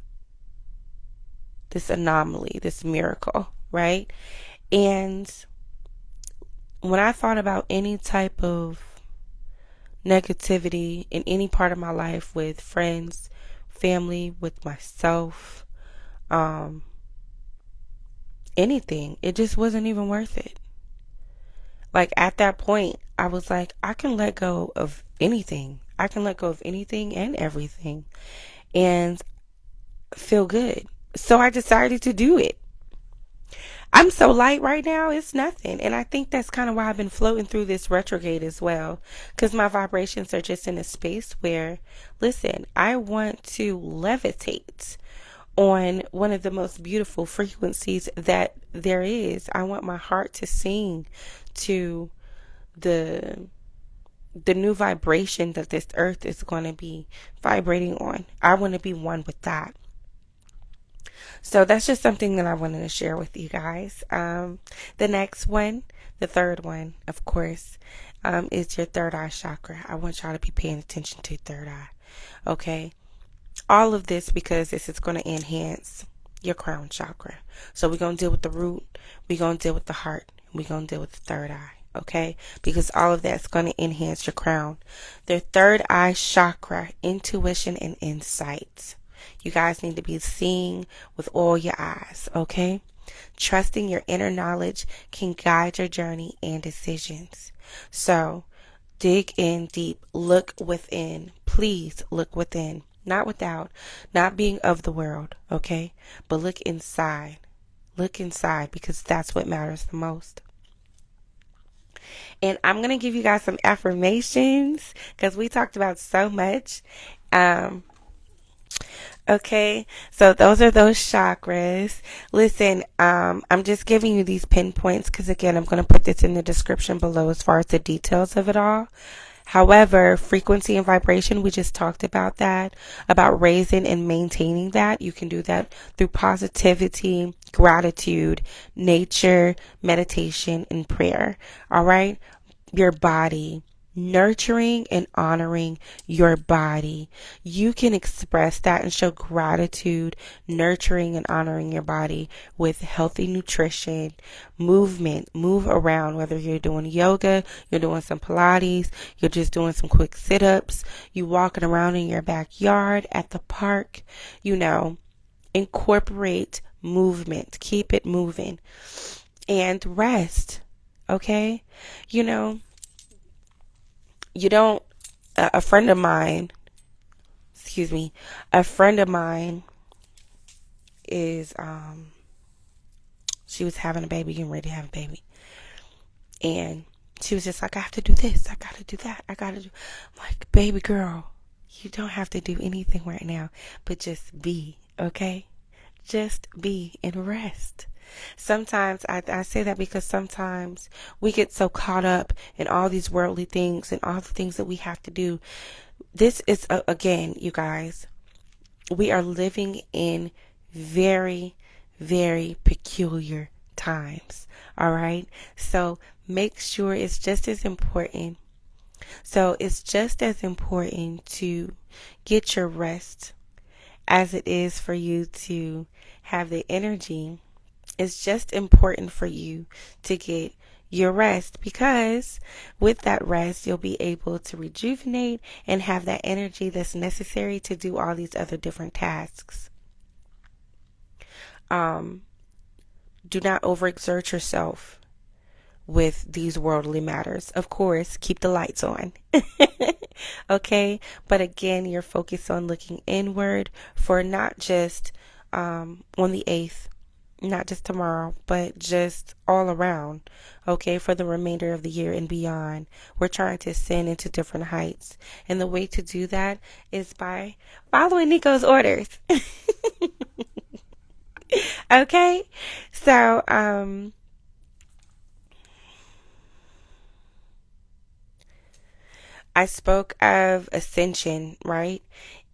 anomaly, this miracle, right? And when I thought about any type of negativity in any part of my life, with friends, family, with myself, anything, it just wasn't even worth it. Like at that point, I was like, I can let go of anything. I can let go of anything and everything and feel good. So I decided to do it. I'm so light right now, it's nothing. And I think that's kind of why I've been floating through this retrograde as well. Because my vibrations are just in a space where, listen, I want to levitate on one of the most beautiful frequencies that there is. I want my heart to sing to the new vibration that this earth is going to be vibrating on. I want to be one with that. So that's just something that I wanted to share with you guys. The next one, the third one, of course, is your third eye chakra. I want y'all to be paying attention to your third eye. Okay? All of this because this is going to enhance your crown chakra. So we're going to deal with the root, we're going to deal with the heart, we're going to deal with the third eye. Okay? Because all of that's going to enhance your crown. The third eye chakra, intuition and insight. You guys need to be seeing with all your eyes, okay? Trusting your inner knowledge can guide your journey and decisions. So, dig in deep. Look within. Please look within. Not without. Not being of the world, okay? But look inside. Look inside because that's what matters the most. And I'm going to give you guys some affirmations because we talked about so much. Okay, so those are those chakras. Listen, I'm just giving you these pinpoints because, again, I'm going to put this in the description below as far as the details of it all. However, frequency and vibration, we just talked about that, about raising and maintaining that. You can do that through positivity, gratitude, nature, meditation, and prayer. All right, your body. Nurturing and honoring your body. You can express that and show gratitude, nurturing and honoring your body with healthy nutrition, movement, move around, whether you're doing yoga, you're doing some Pilates, you're just doing some quick sit-ups, you walking around in your backyard, at the park, incorporate movement, keep it moving, and rest, okay? A friend of mine is, she was having a baby, getting ready to have a baby. And she was just like, I have to do this, I gotta do that, I'm like, baby girl, you don't have to do anything right now, but just be, okay? Just be and rest. Sometimes I say that because sometimes we get so caught up in all these worldly things and all the things that we have to do. This is, again, you guys, we are living in very, very peculiar times. All right. So make sure it's just as important. To get your rest as it is for you to have the energy. It's just important for you to get your rest because with that rest, you'll be able to rejuvenate and have that energy that's necessary to do all these other different tasks. Do not overexert yourself with these worldly matters. Of course, keep the lights on. Okay? But again, you're focused on looking inward for not just on the 8th, not just tomorrow, but just all around, okay, for the remainder of the year and beyond. We're trying to ascend into different heights. And the way to do that is by following Nico's orders. Okay? So, I spoke of ascension, right?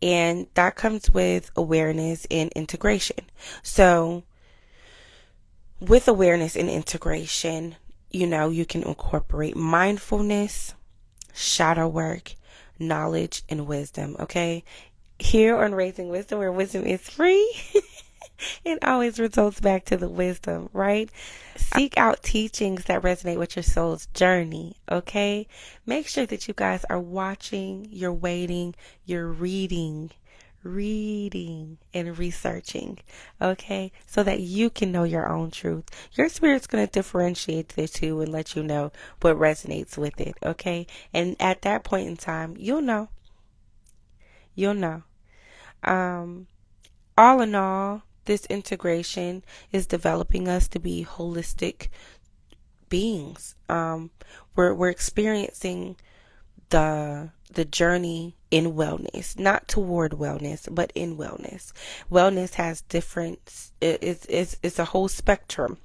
And that comes with awareness and integration. So, with awareness and integration, you can incorporate mindfulness, shadow work, knowledge, and wisdom, okay? Here on Raising Wisdom, where wisdom is free, it always results back to the wisdom, right? Seek out teachings that resonate with your soul's journey, okay? Make sure that you guys are watching, you're waiting, you're reading and researching, okay? So that you can know your own truth. Your spirit's going to differentiate the two and let you know what resonates with it, okay? And at that point in time, you'll know. All in all, this integration is developing us to be holistic beings. We're experiencing the journey in wellness, not toward wellness, but in wellness. Wellness has different, it's a whole spectrum.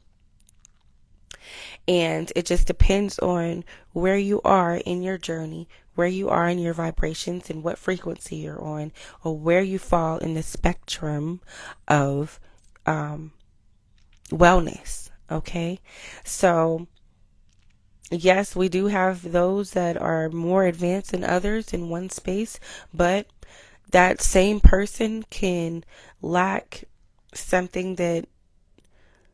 And it just depends on where you are in your journey, where you are in your vibrations, and what frequency you're on, or where you fall in the spectrum of wellness. Okay. So, yes, we do have those that are more advanced than others in one space, but that same person can lack something that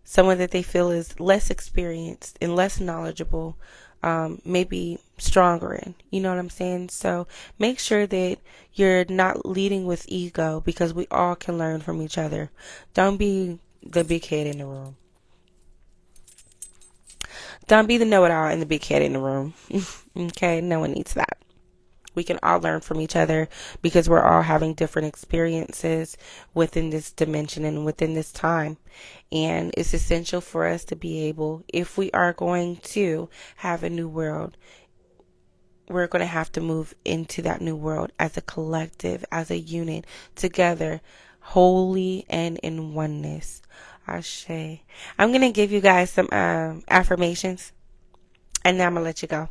someone that they feel is less experienced and less knowledgeable, maybe stronger in. You know what I'm saying? So make sure that you're not leading with ego, because we all can learn from each other. Don't be the big head in the room. Don't be the know-it-all and the big head in the room. Okay? No one needs that. We can all learn from each other, because we're all having different experiences within this dimension and within this time. And it's essential for us to be able, if we are going to have a new world, we're going to have to move into that new world as a collective, as a unit, together, wholly and in oneness. Ashe. I'm going to give you guys some affirmations, and then I'm going to let you go,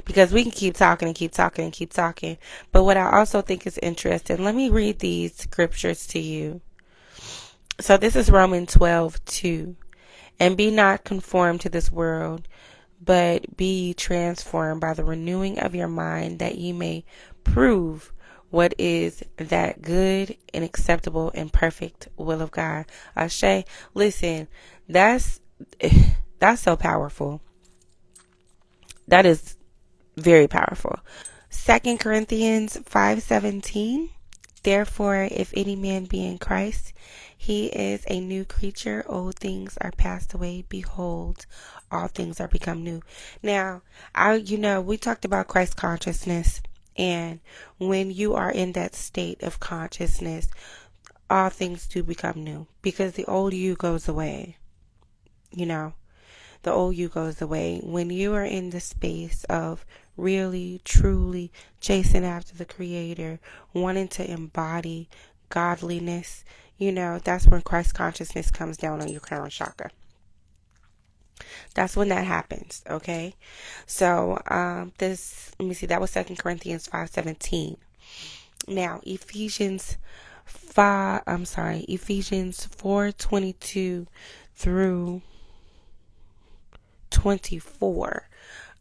because we can keep talking and keep talking and keep talking. But what I also think is interesting, let me read these scriptures to you. So this is Romans 12:2. And be not conformed to this world, but be transformed by the renewing of your mind, that ye may prove what is that good and acceptable and perfect will of God. Ashe. Listen, that's so powerful. That is very powerful. 2 Corinthians 5:17. Therefore, if any man be in Christ, he is a new creature. Old things are passed away. Behold, all things are become new. Now, we talked about Christ consciousness. And when you are in that state of consciousness, all things do become new, because the old you goes away. The old you goes away. When you are in the space of really, truly chasing after the Creator, wanting to embody godliness, that's when Christ consciousness comes down on your crown chakra. That's when that happens, okay? So, let me see, that was 2 Corinthians 5:17. Now, Ephesians 4:22 through 24.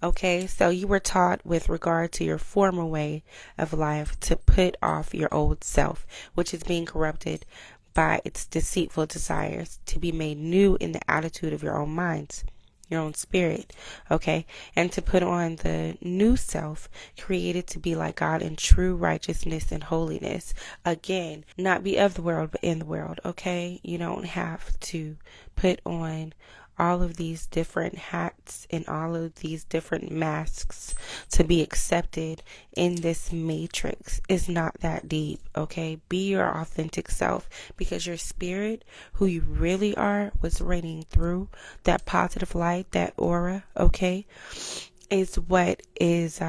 Okay, so you were taught with regard to your former way of life to put off your old self, which is being corrupted by its deceitful desires, to be made new in the attitude of your own minds, your own spirit, okay, and to put on the new self, created to be like God in true righteousness and holiness. Again, not be of the world, but in the world, okay? You don't have to put on all of these different hats and all of these different masks to be accepted in this matrix. It's not that deep, okay? Be your authentic self, because your spirit, who you really are, was raining through that positive light, that aura, okay, is what is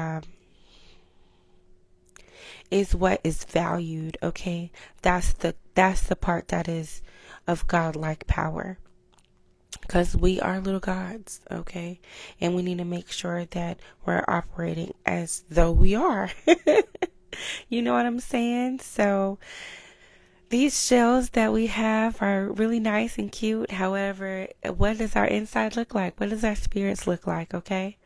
valued, okay? That's the part that is of godlike power. Because we are little gods, okay? And we need to make sure that we're operating as though we are. You know what I'm saying? So these shells that we have are really nice and cute. However, what does our inside look like? What does our spirits look like, okay?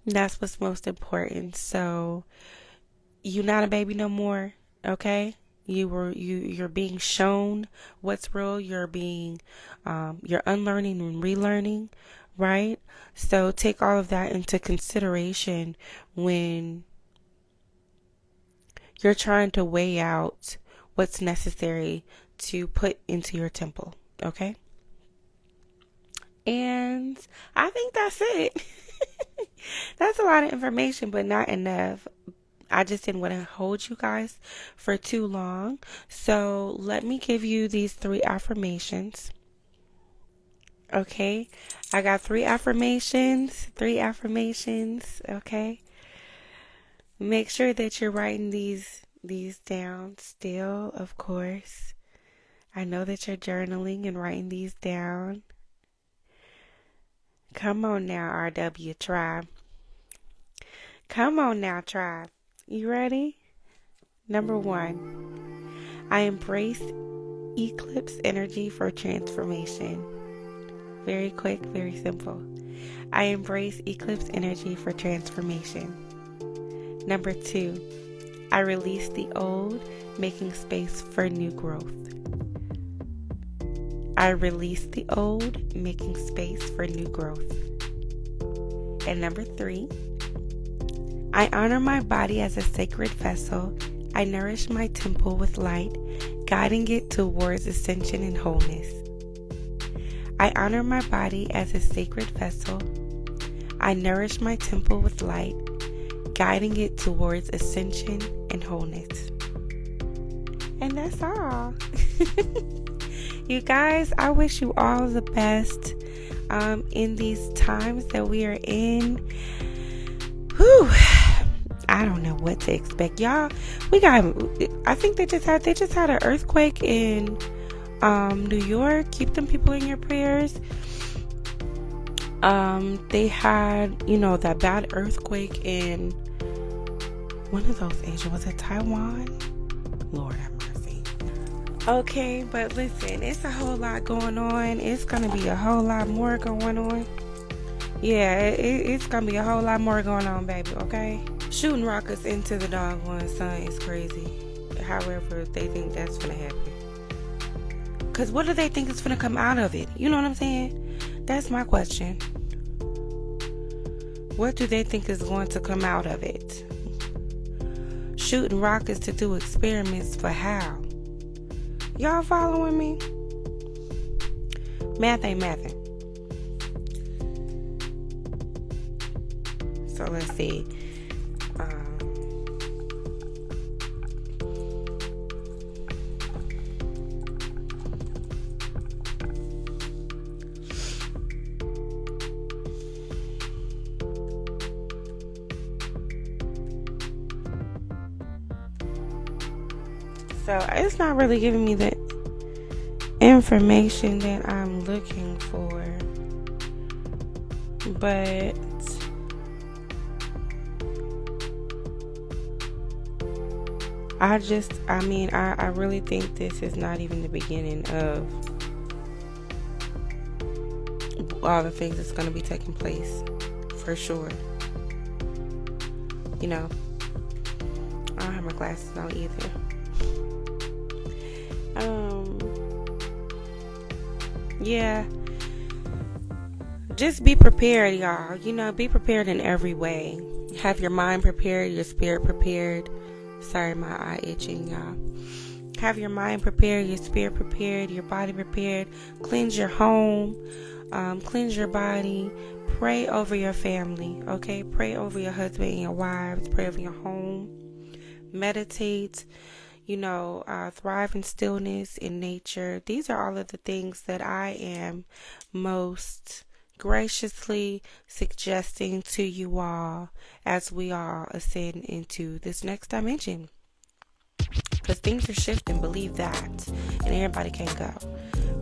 That's what's most important. So you're not a baby no more, okay? You're being shown what's real. You're unlearning and relearning, right? So take all of that into consideration when you're trying to weigh out what's necessary to put into your temple, okay? And I think that's it. That's a lot of information, but not enough. I just didn't want to hold you guys for too long. So let me give you these 3 affirmations. Okay. I got 3 affirmations. 3 affirmations. Okay. Make sure that you're writing these down still, of course. I know that you're journaling and writing these down. Come on now, RW Tribe. Come on now, Tribe. You ready? Number 1, I embrace Eclipse energy for transformation. Very quick, very simple. I embrace Eclipse energy for transformation. Number 2, I release the old, making space for new growth. I release the old, making space for new growth. And number 3, I honor my body as a sacred vessel. I nourish my temple with light, guiding it towards ascension and wholeness. I honor my body as a sacred vessel. I nourish my temple with light, guiding it towards ascension and wholeness. And that's all. You guys, I wish you all the best in these times that we are in. Whew. I don't know what to expect, y'all. I think they just had an earthquake in New York. Keep them people in your prayers. They had, that bad earthquake in one of those Asia. Was it Taiwan? Lord have mercy. Okay, but listen, it's a whole lot going on. It's gonna be a whole lot more going on. Yeah, it's gonna be a whole lot more going on, baby. Okay. Shooting rockets into the doggone sun is crazy. However, they think that's gonna happen. Cause what do they think is gonna come out of it? You know what I'm saying? That's my question. What do they think is going to come out of it? Shooting rockets to do experiments for how? Y'all following me? Math ain't mathing. So let's see. So it's not really giving me the information that I'm looking for. But I really think this is not even the beginning of all the things that's going to be taking place, for sure. I don't have my glasses on either. Yeah. Just be prepared, y'all. Be prepared in every way. Have your mind prepared, your spirit prepared. Sorry, my eye itching, y'all. Have your mind prepared, your spirit prepared, your body prepared. Cleanse your home, cleanse your body. Pray over your family, okay? Pray over your husband and your wives. Pray over your home. Meditate, thrive in stillness, in nature. These are all of the things that I am most graciously suggesting to you all as we all ascend into this next dimension, because things are shifting, believe that, and everybody can't go,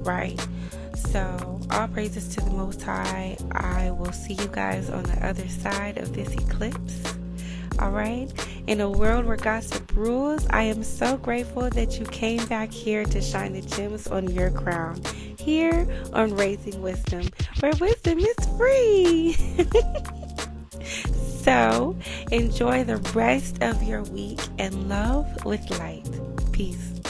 right? So all praises to the Most High. I will see you guys on the other side of this eclipse. All right. In a world where gossip rules, I am so grateful that you came back here to shine the gems on your crown. Here on Raising Wisdom, where wisdom is free. So enjoy the rest of your week and love with light. Peace.